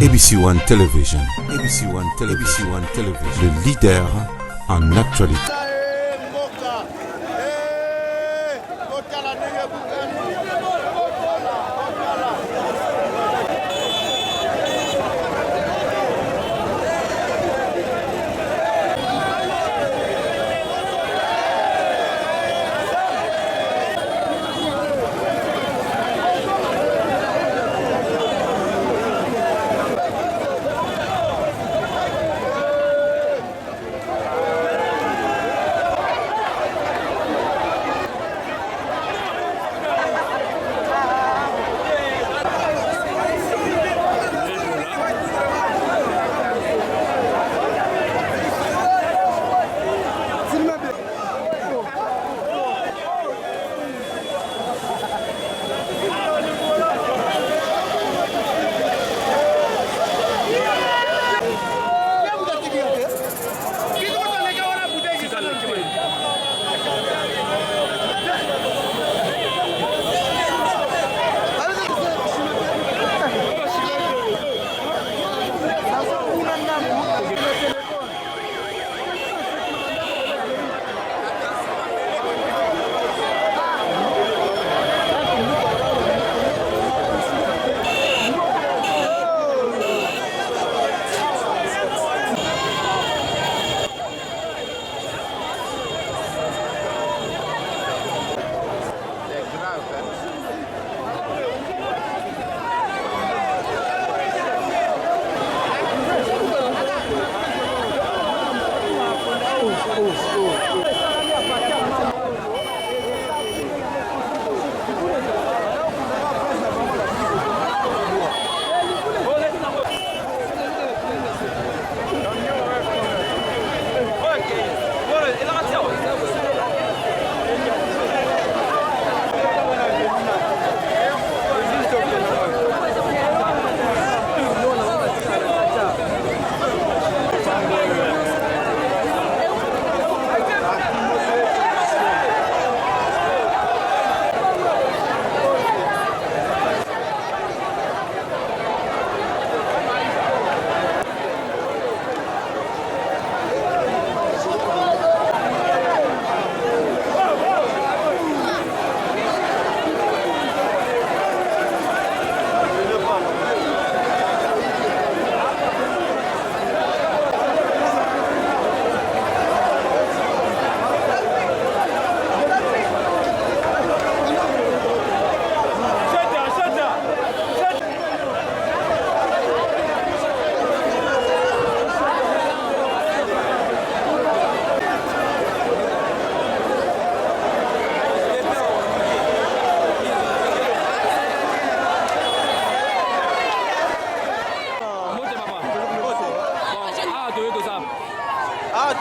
ABC One Television. ABC One Television. ABC One Television. Le leader en actualité.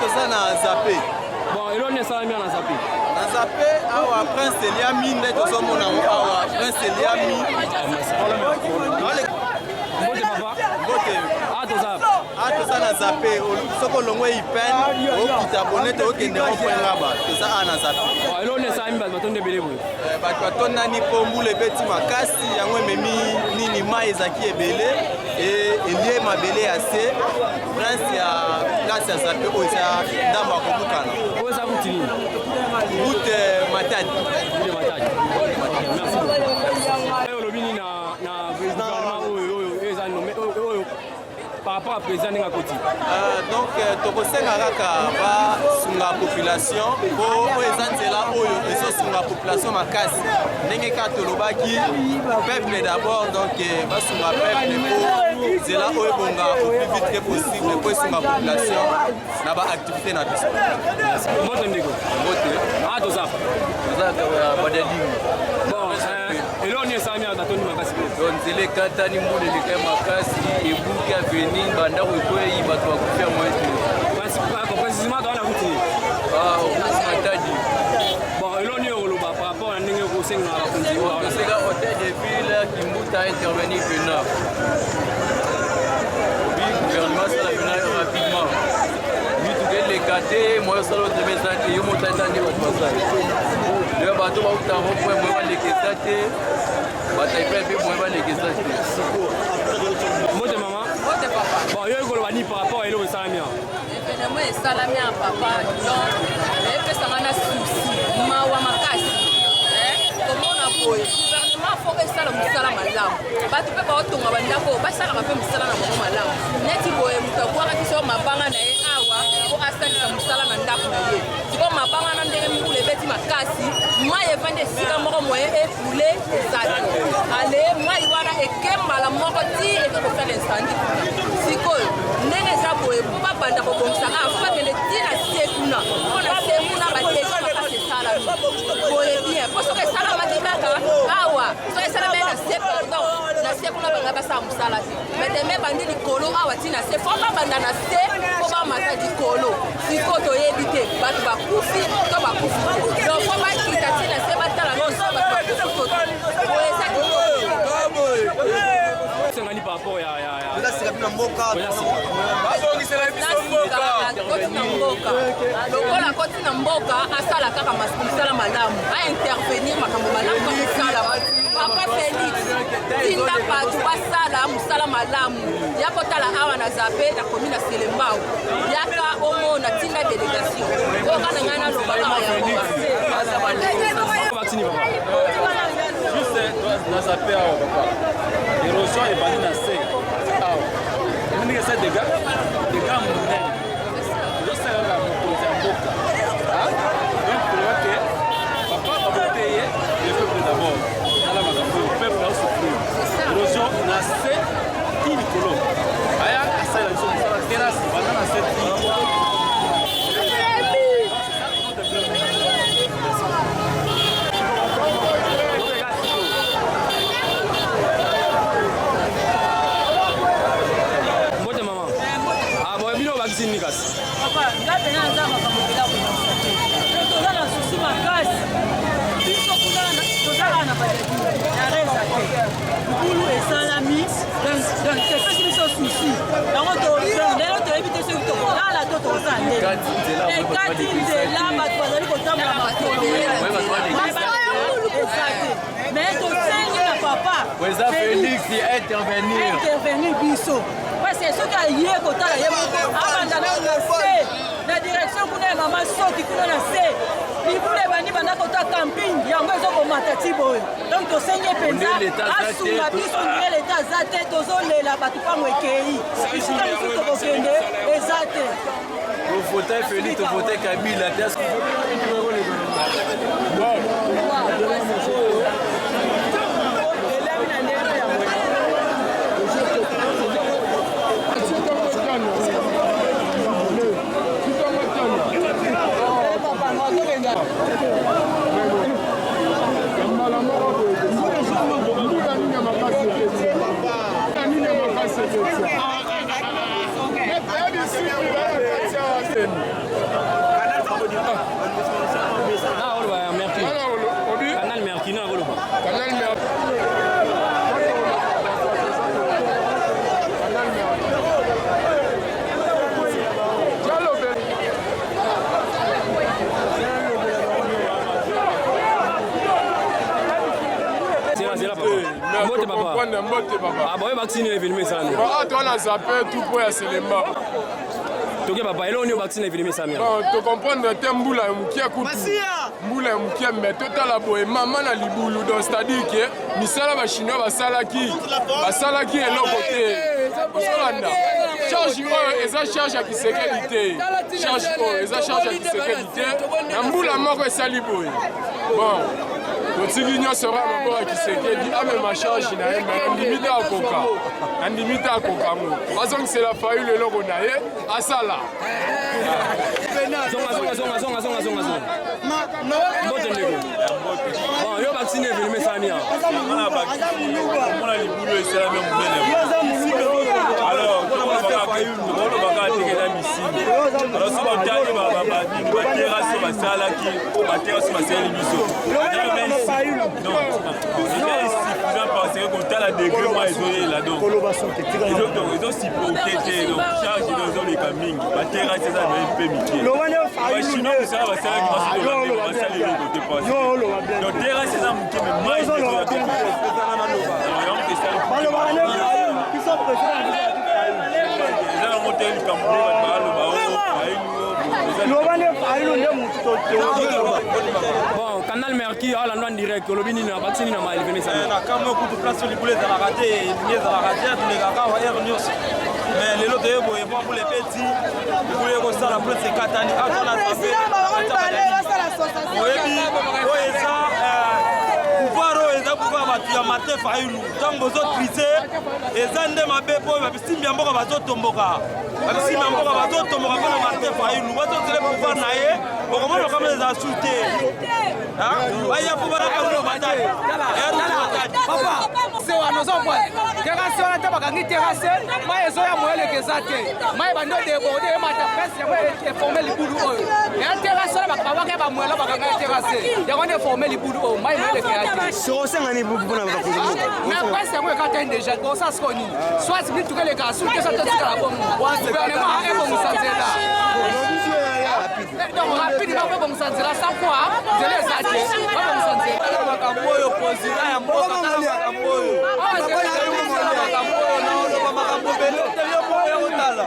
toza na zape. Bon, eloni esala mia na zape. Na zape awa Prince Eliami nde tozomona awa Prince Eliami. Mbote papa. Mbote. Toza na zape soko longwe ipen okita bonete okende opengaba toza na zape. Bon, eloni esala mia batonde ebele boye. Bato batondani mpo mbula ebeti makasi yango ememi nini mai ezaki ebele elie mabele ya se Prince ya place ya zape oyo eza ndambo akobukana oyo eza buti nini? route Matadi. Merci beaucoup. Olobi nini na gouvernement oyo eza oyo par rapport à président ndenge akoti? Donc tokosenga kaka basunga population mpo oyo eza nzela oyo ezosunga population makasi ndenge kaka tolobaki peuple d'abord, donc basunga peuple mpo nzela oyo ebonga au plus vite que possible mpo esunga population na baactivité na biso. Mbote ndeko mbote toza badalimu eloni esami atatondi makasi pe nzela ekatani mbula eleka makasi ebuki avenir bandako ekoyi bato bakufia mwetu précisément towana kuti Matadi. Bon, eloni oloba par rapport à ndenge kosenga bakonzi tosenga hôtel de ville Kimbuta intervenir pena bi gouvernement sala pena rapidement lekate moyo sala otrebesa te yo moto atandi bato basala leo bato bauta mpoe moyo balekesa te bataipe mpe moyo balekesa te. Mbote mama esalami ya papa donc epesanga na susi mawa makasi komona boye gouvernement fo esala mosala malamu bato mpe baotonga bandako basalaka mpe mosala na bango malamu neti boye moto abwakaki so mabanga na ye awa po asalisa mosala na ndako na ye siko mabanga na ndenge mikulu ebeti makasi mai evandi esika moko moye efule ezali ale mai wana ekembala moko ti ekokosala insandi kuna sikoyo ndenge eza boye babanda kobongisaka fo bakende ti na sie kuna mpo na sie kuna bateki makasi esalami boye bien mpo soki esalamaki kaka awa soki esalami na sie na sie kuna banga basala mosala te meteme bandi likolo awa ti na sie fo babanda na sie po bamata likolo siko toyebi te bato bakufi to bakufi donc fo bakita ti na sie batala nyonso bato bakufi boye eza sengani par rapport ya lokola koti na mboka asala kaka mosala malamu aintervenir makambo malamu kakosala papa Félix tinda bato basala mosala malamu ya kotala awa na zape na komi na selembao yaka omona tinda délégation oka na ngai nalobaka yango na zape awa papa érosion ebandi na se awa ndenge eza dega monene ezosalaka mokonzi ya mboka donc toloba te papa babote ye le peuple d'abord tala makambo oyo peuple aosouffrir érosion na se ti likolo aya asalela biso mosala terase banda na se ti papa nga pena aza makambo elako toza na susi makasi biso kuna tozalaka na badeki na reza te mokulu esalami donc epesi biso susi yango lelo toyebi te soki tokolala to tokozala ndenge ekati nzela bato bazali kotambola makolo eza te mais tosengi na papa Félix intervenir biso parce que soki aye kotala ye moko abanda na se na direction kuna ya mama soki kuna na se libula ebandi banda kota camping yango ezokomata ti boye donc tosengi mpenza asunga biso ndenge leta aza te tozolela bato mpango ekei esika mosusu tokokende eza te tovotai Félix tovotai Kabila mbote papa. Ah bah vaccine est filmé ça. Bah toi na zappé tout pour Selema. Toke papa, elo ni vaccine est filmé ça mia. Non, tu comprendre tembula mukia kutu. Mbula mukia meto tala boye mama na libulu donc c'est-à-dire que misala ba chinois basalaki eloko te. Osolanda. Charge eza charge ya kisécurité. Charge eza charge ya kisécurité. Na mbula moko esali boye. Bon. Totiki nyonso ra maboko ya kisekedi amema charge na ye mais andimite akoka ngo bazongisela fayu leloko na ye asala zonga mbote ndeko bon yo vaccine evilime sani awa omona libulu esalami monene alors olobaka atekela misini alors so batali baterasi basalaki baterasi basaleli biso parce que quand la degré moi isolé donc ils ont si proté donc charge dans les camping batera c'est ça un peu miqué les chinois ça va ça qui va se passer le côté passé donc terra c'est ça miqué mais moi je ils ont monté le camping qui a la direct le bini na bakini na mal venir ça na kama kutu place li boule za la raté ni za la raté tous les gars wa er nyos mais les autres ebo et pour les petits vous voulez que ça la place c'est katani à la tapé oui ça pouvoir eza pouvoir batu ya matin fayulu tango zo triser eza nde mabe po babisimbi mboka bazo tomboka babisimbi mboka bazo tomboka pour matin fayulu bazo tele pouvoir na ye okomona kama eza souté hein baya pouvoir ka bataille papa c'est wa nozo boy terrasse on ta bakangi terrasse mai ezo ya moele kezate mai bando débordé mata presse ya former libulu oyo ya terrasse la bakaba ba moele bakanga terrasse ya on former libulu oyo mai moele kezate so sengani buku na bakuzi mais presse yango ekata déjà bon ça ce koni soit c'est tout les cas sur que ça te tika la bombe gouvernement est bon sanzela donc rapide ba bon sanzela sans quoi de les acheter ba bon sanzela makamboyo posila ya mboka kala makamboyo makamboyo na makambo belo tele moyo utala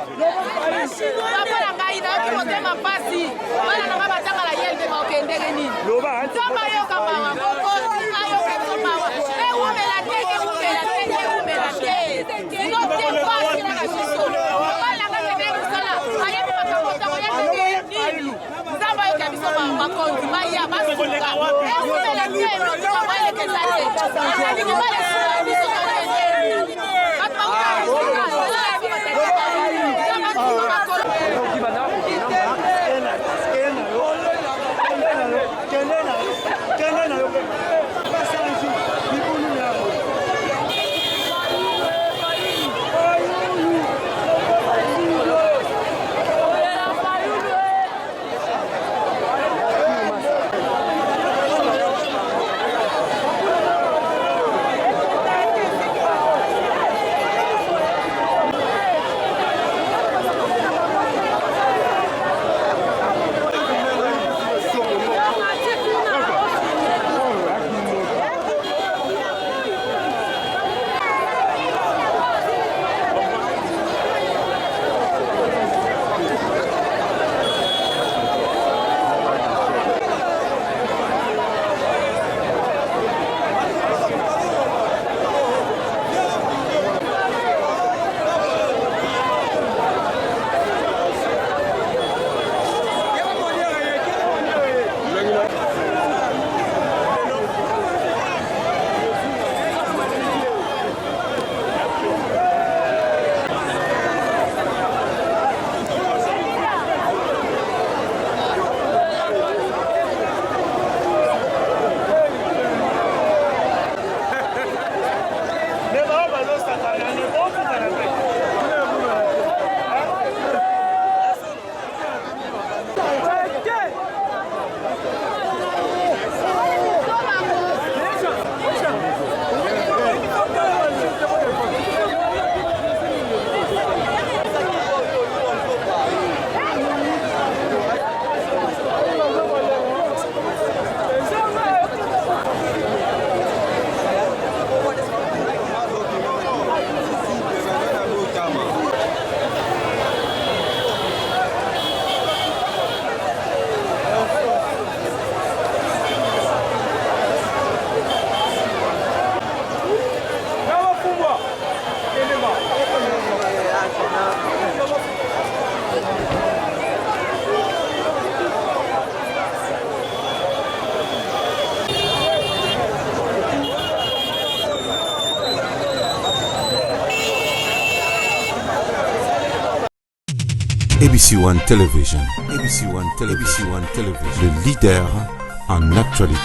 papa na ngai na ki motema pasi bana na batanga la yelde ma okendenge nini toma yo kama maboko ayo kama e umela teke sino te pasi na shiso bana ngake ndengu sala ayebi makambo tango ya nini nzamba yo kabiso makonzi maya basi kuka e umela teke no maya kezate ani ki bale sala biso ABC One Television. ABC One Television. Le leader en actualité.